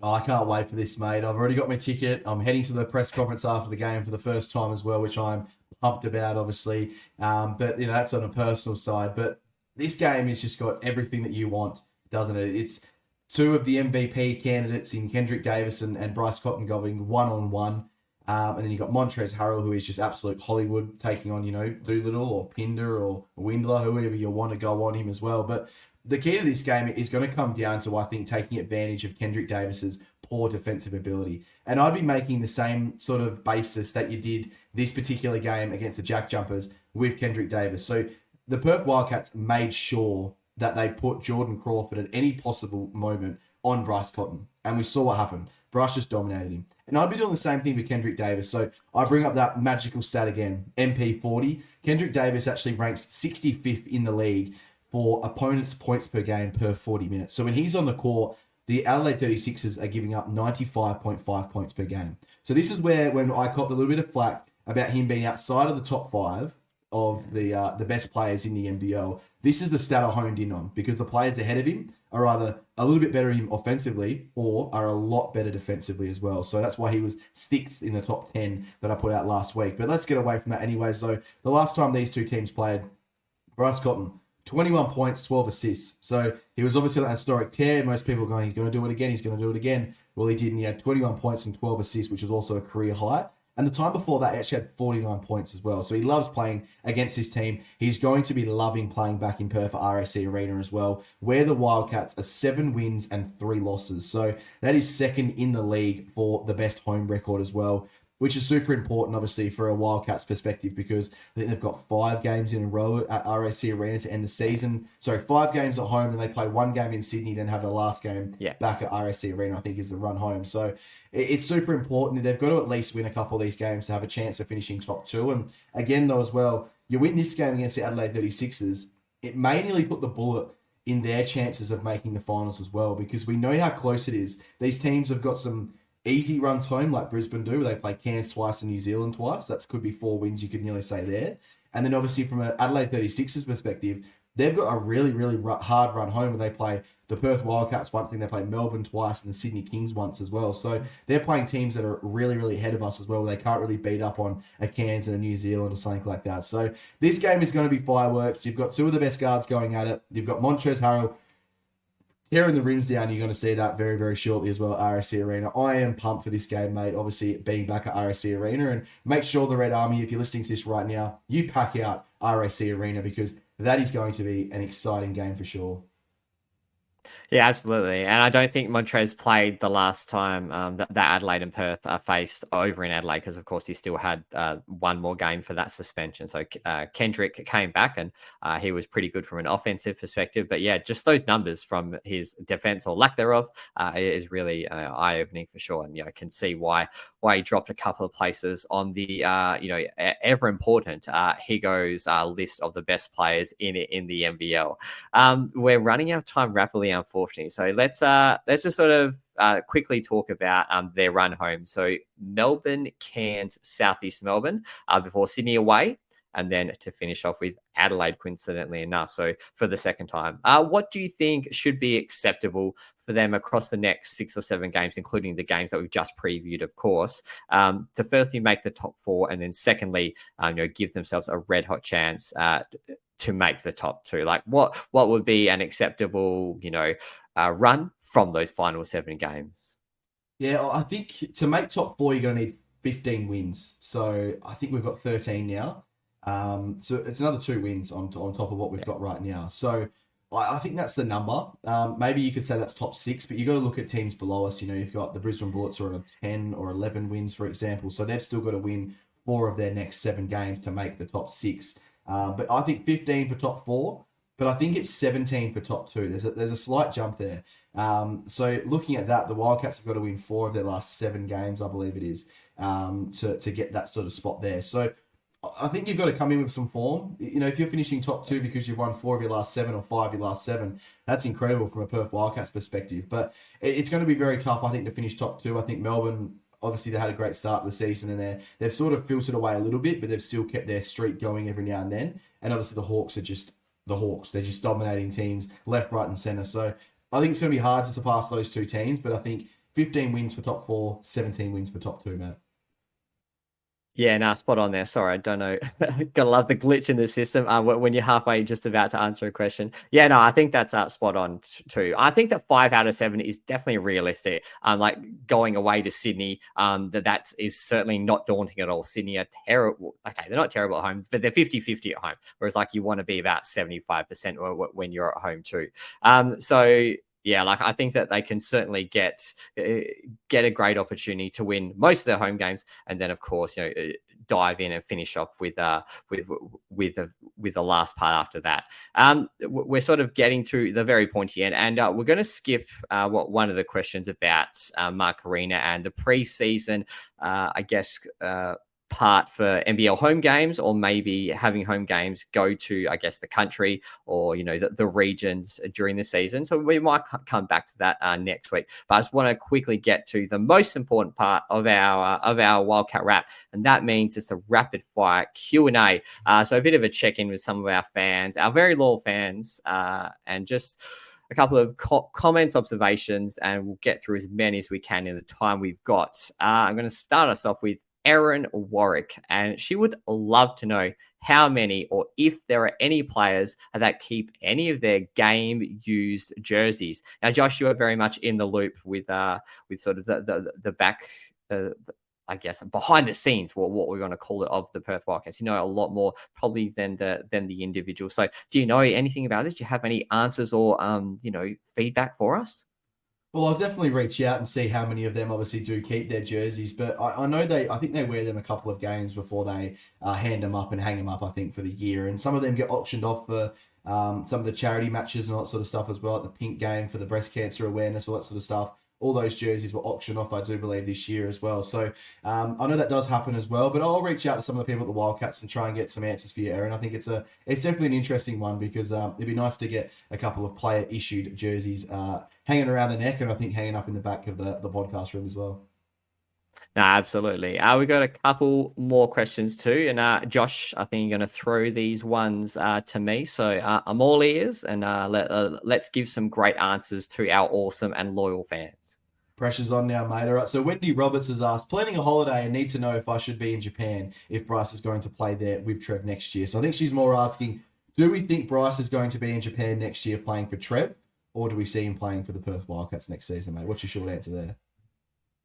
Oh, I can't wait for this, mate. I've already got my ticket. I'm heading to the press conference after the game for the first time as well, which I'm pumped about, obviously. But, you know, that's on a personal side. But this game has just got everything that you want, doesn't it? It's two of the MVP candidates in Kendrick Davis and Bryce Cotton going one-on-one. And then you got Montrezl Harrell, who is just absolute Hollywood, taking on, you know, Doolittle or Pinder or Windler, whoever you want to go on him as well. But the key to this game is going to come down to, I think, taking advantage of Kendrick Davis's poor defensive ability. And I'd be making the same sort of basis that you did this particular game against the Jack Jumpers with Kendrick Davis. So the Perth Wildcats made sure that they put Jordan Crawford at any possible moment on Bryce Cotton. And we saw what happened. Bryce just dominated him. And I'd be doing the same thing for Kendrick Davis. So I bring up that magical stat again, MP40. Kendrick Davis actually ranks 65th in the league for opponents' points per game per 40 minutes. So when he's on the court, the Adelaide 36ers are giving up 95.5 points per game. So this is where, when I copped a little bit of flack about him being outside of the top 5 of the best players in the NBL, this is the stat I honed in on, because the players ahead of him are either a little bit better than him offensively or are a lot better defensively as well. So that's why he was 6th in the top 10 that I put out last week. But let's get away from that anyway. So the last time these two teams played, Bryce Cotton, 21 points, 12 assists. So he was obviously on that historic tear. Most people are going, he's going to do it again. Well, he did, and he had 21 points and 12 assists, which was also a career high. And the time before that, he actually had 49 points as well. So he loves playing against this team. He's going to be loving playing back in Perth at RAC Arena as well, where the Wildcats are 7 wins and 3 losses. So that is second in the league for the best home record as well, which is super important, obviously, for a Wildcats perspective, because I think they've got 5 games in a row at RAC Arena to end the season. So 5 games at home, then they play 1 game in Sydney, then have the last game back at RAC Arena, I think is the run home. So it's super important. They've got to at least win a couple of these games to have a chance of finishing top 2. And again, though, as well, you win this game against the Adelaide 36ers, it may nearly put the bullet in their chances of making the finals as well, because we know how close it is. These teams have got some easy runs home like Brisbane do, where they play Cairns twice and New Zealand twice. That could be 4 wins, you could nearly say there. And then obviously from an Adelaide 36ers perspective, they've got a really, really hard run home where they play the Perth Wildcats once, then they play Melbourne twice and the Sydney Kings once as well. So they're playing teams that are really, really ahead of us as well, where they can't really beat up on a Cairns and a New Zealand or something like that. So this game is going to be fireworks. You've got two of the best guards going at it. You've got Montrezl Harrell tearing the rims down. You're going to see that very, very shortly as well at RSC Arena. I am pumped for this game, mate. Obviously, being back at RSC Arena. And make sure the Red Army, if you're listening to this right now, you pack out RSC Arena, because that is going to be an exciting game for sure. Yeah, absolutely. And I don't think Montrez played the last time that Adelaide and Perth faced over in Adelaide, because, of course, he still had one more game for that suspension. So Kendrick came back, and he was pretty good from an offensive perspective. But, yeah, just those numbers from his defense or lack thereof is really eye-opening for sure. And, I can see why he dropped a couple of places on the, ever important Higo's list of the best players in the NBL. We're running out of time rapidly, unfortunately. So let's just sort of quickly talk about their run home. So Melbourne, Cairns, Southeast Melbourne before Sydney away, and then to finish off with Adelaide, coincidentally enough. So for the second time, what do you think should be acceptable for them across the next 6 or 7 games, including the games that we've just previewed, of course, to firstly make the top 4, and then secondly, give themselves a red hot chance to make the top 2? Like what would be an acceptable, run from those final 7 games? Yeah, I think to make top 4, you're going to need 15 wins. So I think we've got 13 now. So it's another 2 wins on top of what we've got right now. So I think that's the number. Maybe you could say that's top 6, but you got to look at teams below us. You've got the Brisbane Bullets are on 10 or 11 wins, for example. So they've still got to win 4 of their next 7 games to make the top 6. But I think 15 for top 4, but I think it's 17 for top 2. There's a slight jump there. So looking at that, the Wildcats have got to win 4 of their last 7 games, I believe it is, to get that sort of spot there. So I think you've got to come in with some form. If you're finishing top 2 because you've won 4 of your last 7 or 5 of your last 7, that's incredible from a Perth Wildcats perspective. But it's going to be very tough, I think, to finish top 2. I think Melbourne, obviously, they had a great start to the season, and they've sort of filtered away a little bit, but they've still kept their streak going every now and then. And obviously, the Hawks are just the Hawks. They're just dominating teams left, right, and centre. So I think it's going to be hard to surpass those 2 teams, but I think 15 wins for top 4, 17 wins for top 2, man. Yeah, no, spot on there. Sorry, I don't know. Gotta love the glitch in the system when you're halfway just about to answer a question. Yeah, no, I think that's spot on too. I think that 5 out of 7 is definitely realistic. Like going away to Sydney, that is certainly not daunting at all. Sydney are terrible. Okay, they're not terrible at home, but they're 50-50 at home. Whereas like you want to be about 75% when you're at home too. So yeah, like I think that they can certainly get a great opportunity to win most of their home games, and then of course dive in and finish off with the last part after that. We're sort of getting to the very pointy end, and we're going to skip one of the questions about Mark Arena and the preseason, I guess. Part for NBL home games, or maybe having home games go to, I guess, the country or the regions during the season. So we might come back to that next week. But I just want to quickly get to the most important part of our Wildcat Wrap, and that means it's the rapid fire Q&A. So a bit of a check in with some of our fans, our very loyal fans, and just a couple of comments, observations, and we'll get through as many as we can in the time we've got. I'm going to start us off with Erin Warwick, and she would love to know how many, or if there are any players that keep any of their game used jerseys. Now, Josh, you are very much in the loop with sort of the back, I guess, behind the scenes, what we're going to call it, of the Perth Wildcats. You know a lot more probably than the individual. So, do you know anything about this? Do you have any answers or feedback for us? Well, I'll definitely reach out and see how many of them obviously do keep their jerseys, but I know I think they wear them a couple of games before they hand them up and hang them up, I think, for the year. And some of them get auctioned off for some of the charity matches and all that sort of stuff as well, like the pink game for the breast cancer awareness, all that sort of stuff. All those jerseys were auctioned off, I do believe, this year as well. So I know that does happen as well, but I'll reach out to some of the people at the Wildcats and try and get some answers for you, Aaron. I think it's definitely an interesting one, because it'd be nice to get a couple of player-issued jerseys hanging around the neck, and I think hanging up in the back of the podcast room as well. No, absolutely. We got a couple more questions too. And Josh, I think you're going to throw these ones to me. So I'm all ears, and let's give some great answers to our awesome and loyal fans. Pressure's on now, mate. All right, so Wendy Roberts has asked, planning a holiday and need to know if I should be in Japan if Bryce is going to play there with Trev next year. So I think she's more asking, do we think Bryce is going to be in Japan next year playing for Trev, or do we see him playing for the Perth Wildcats next season, mate? What's your short answer there?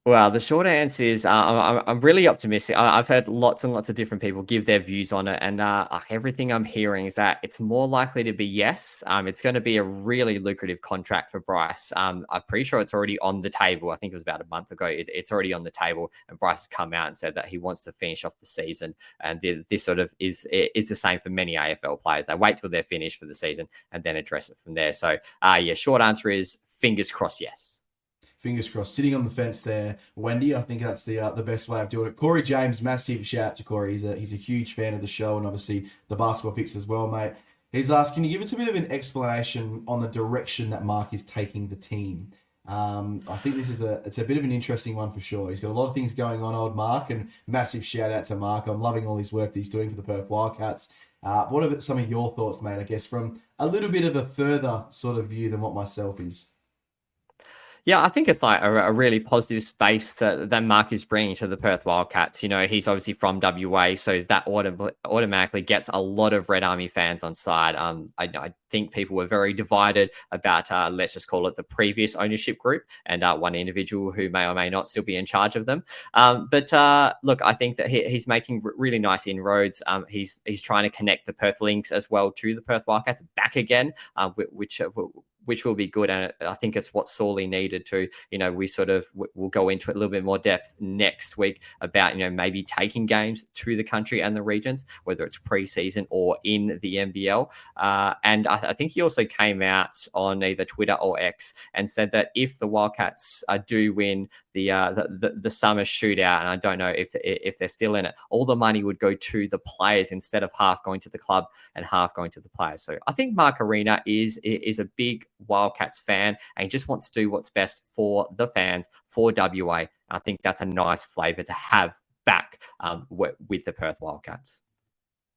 Well, the short answer is I'm really optimistic. I've heard lots and lots of different people give their views on it, and everything I'm hearing is that it's more likely to be yes. It's going to be a really lucrative contract for Bryce. I'm pretty sure it's already on the table. I think it was about a month ago. It's already on the table, and Bryce has come out and said that he wants to finish off the season. And this sort of is the same for many AFL players. They wait till they're finished for the season and then address it from there. So, yeah, short answer is fingers crossed, yes. Fingers crossed. Sitting on the fence there, Wendy. I think that's the best way of doing it. Corey James, massive shout out to Corey. He's a huge fan of the show and obviously the basketball picks as well, mate. He's asked, can you give us a bit of an explanation on the direction that Mark is taking the team? I think this is it's a bit of an interesting one for sure. He's got a lot of things going on, old Mark, and massive shout out to Mark. I'm loving all his work that he's doing for the Perth Wildcats. What are some of your thoughts, mate? I guess from a little bit of a further sort of view than what myself is. Yeah, I think it's like a really positive space that Mark is bringing to the Perth Wildcats. You know, he's obviously from WA, so that automatically gets a lot of Red Army fans on side. I think people were very divided about, let's just call it the previous ownership group and one individual who may or may not still be in charge of them. But look, I think that he's making really nice inroads. He's trying to connect the Perth Lynx as well to the Perth Wildcats back again, which will be good. And I think it's what's sorely needed to, we'll go into it a little bit more depth next week about, maybe taking games to the country and the regions, whether it's preseason or in the NBL. And I think he also came out on either Twitter or X and said that if the Wildcats do win the summer shootout, and I don't know if they're still in it, all the money would go to the players instead of half going to the club and half going to the players. So I think Mark Arena is a big Wildcats fan and he just wants to do what's best for the fans, for WA. I think that's a nice flavour to have back with the Perth Wildcats.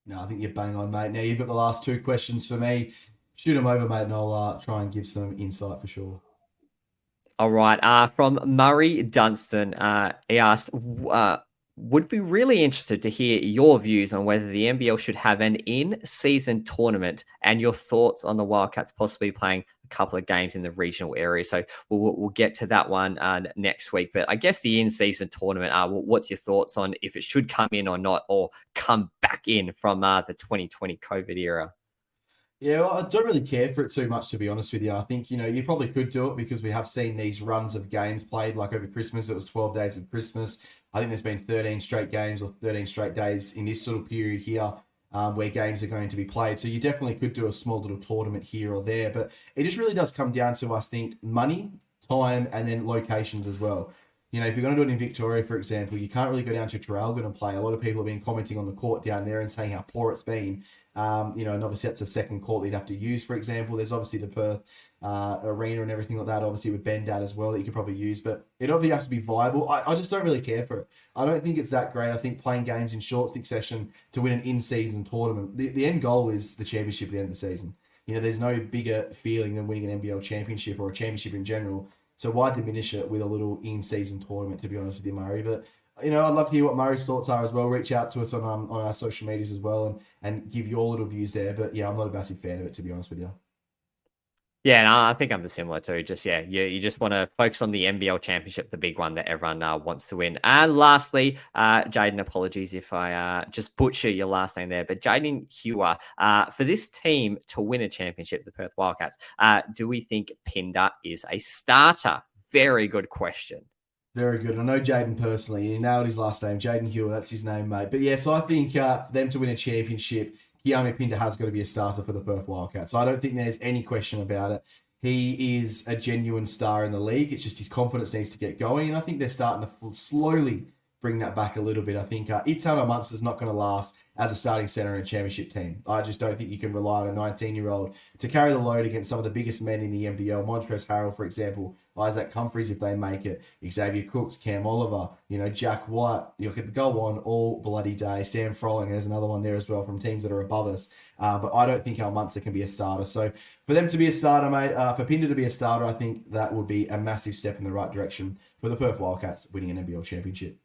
No, I think you're bang on, mate. Now you've got the last two questions for me. Shoot them over, mate, and I'll try and give some insight for sure. All right. From Murray Dunstan, he asked, would be really interested to hear your views on whether the NBL should have an in-season tournament and your thoughts on the Wildcats possibly playing a couple of games in the regional area. So we'll get to that one next week. But I guess the in-season tournament, what's your thoughts on if it should come in or not, or come back in from the 2020 COVID era? Yeah, well, I don't really care for it too much, to be honest with you. I think, you probably could do it because we have seen these runs of games played, like over Christmas. It was 12 days of Christmas. I think there's been 13 straight games or 13 straight days in this sort of period here where games are going to be played. So you definitely could do a small little tournament here or there. But it just really does come down to, I think, money, time, and then locations as well. If you're going to do it in Victoria, for example, you can't really go down to Traralgon and play. A lot of people have been commenting on the court down there and saying how poor it's been. And obviously that's a second court that you'd have to use, for example. There's obviously the Perth arena and everything like that, obviously with Bendat as well, that you could probably use. But it obviously has to be viable. I just don't really care for it. I don't think it's that great. I think playing games in short succession to win an in-season tournament, the end goal is the championship at the end of the season. There's no bigger feeling than winning an NBL championship or a championship in general. So why diminish it with a little in-season tournament, to be honest with you, Murray? But I'd love to hear what Murray's thoughts are as well. Reach out to us on our social medias as well and give your little views there. But yeah, I'm not a massive fan of it, to be honest with you. Yeah, no, I think I'm the similar too. Just, you just want to focus on the NBL championship, the big one that everyone wants to win. And lastly, Jaden, apologies if I just butcher your last name there, but Jaden Hewer, for this team to win a championship, the Perth Wildcats, do we think Pinder is a starter? Very good question. Very good. I know Jaden personally. He nailed his last name. Jaden Hewer, that's his name, mate. But yes, I think them to win a championship, Kiami Pinder has got to be a starter for the Perth Wildcats. So I don't think there's any question about it. He is a genuine star in the league. It's just his confidence needs to get going. And I think they're starting to slowly bring that back a little bit. I think Itana Munster's not going to last as a starting center in a championship team. I just don't think you can rely on a 19-year-old to carry the load against some of the biggest men in the NBL. Montrezl Harrell, for example, Isaac Humphries, if they make it, Xavier Cooks, Cam Oliver, Jack White. You could go on all bloody day. Sam Froling, there's another one there as well from teams that are above us. But I don't think Al Munster can be a starter. So for them to be a starter, mate, for Pinder to be a starter, I think that would be a massive step in the right direction for the Perth Wildcats winning an NBL championship.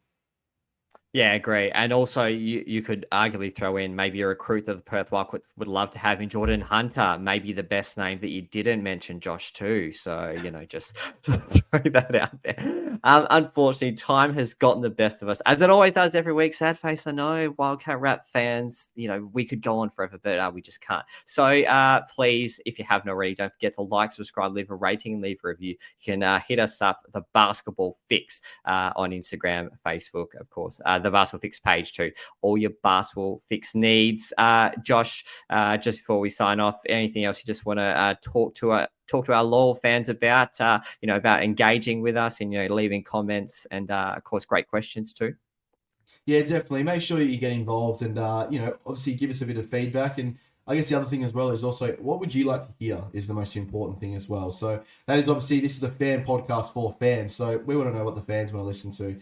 Yeah, agree. And also, you could arguably throw in maybe a recruit that the Perth Wildcats would love to have in Jordan Hunter, maybe the best name that you didn't mention, Josh, too. So, just throw that out there. Unfortunately, time has gotten the best of us, as it always does every week. Sad face, I know. Wildcat Wrap fans, we could go on forever, but we just can't. So please, if you haven't already, don't forget to like, subscribe, leave a rating, and leave a review. You can hit us up, The Basketball Fix, on Instagram, Facebook, of course. The Basketball Fix page too. All your Basketball Fix needs. Josh, just before we sign off, anything else you just want to talk to our loyal fans about? About engaging with us and leaving comments and of course great questions too. Yeah, definitely. Make sure you get involved and obviously give us a bit of feedback. And I guess the other thing as well is also what would you like to hear is the most important thing as well. So that is obviously, this is a fan podcast for fans. So we want to know what the fans want to listen to.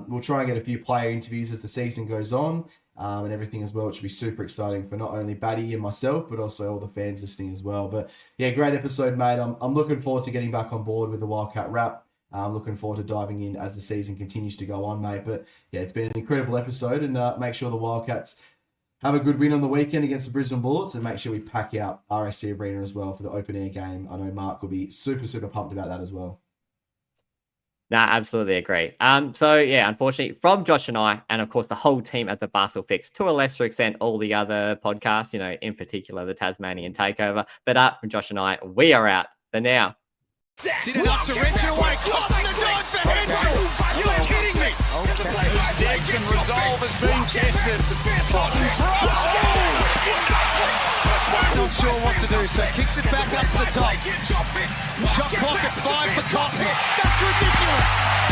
We'll try and get a few player interviews as the season goes on and everything as well, which will be super exciting for not only Batty and myself, but also all the fans listening as well. But yeah, great episode, mate. I'm looking forward to getting back on board with the Wildcat Wrap. I'm looking forward to diving in as the season continues to go on, mate. But yeah, it's been an incredible episode, and make sure the Wildcats have a good win on the weekend against the Brisbane Bullets, and make sure we pack out RSC Arena as well for the open air game. I know Mark will be super, super pumped about that as well. Nah, absolutely agree. So yeah, unfortunately, from Josh and I, and of course the whole team at the Basketball Fix, to a lesser extent, all the other podcasts, in particular the Tasmanian Takeover. But from Josh and I, we are out for now. Did enough to wrench it away. Cotton the dive for Hensel. You're kidding me. His depth and resolve has been tested. Cotton drops. Not sure what to do, so kicks it back up to the top. Shot clock at 5 for Cotton. That's ridiculous.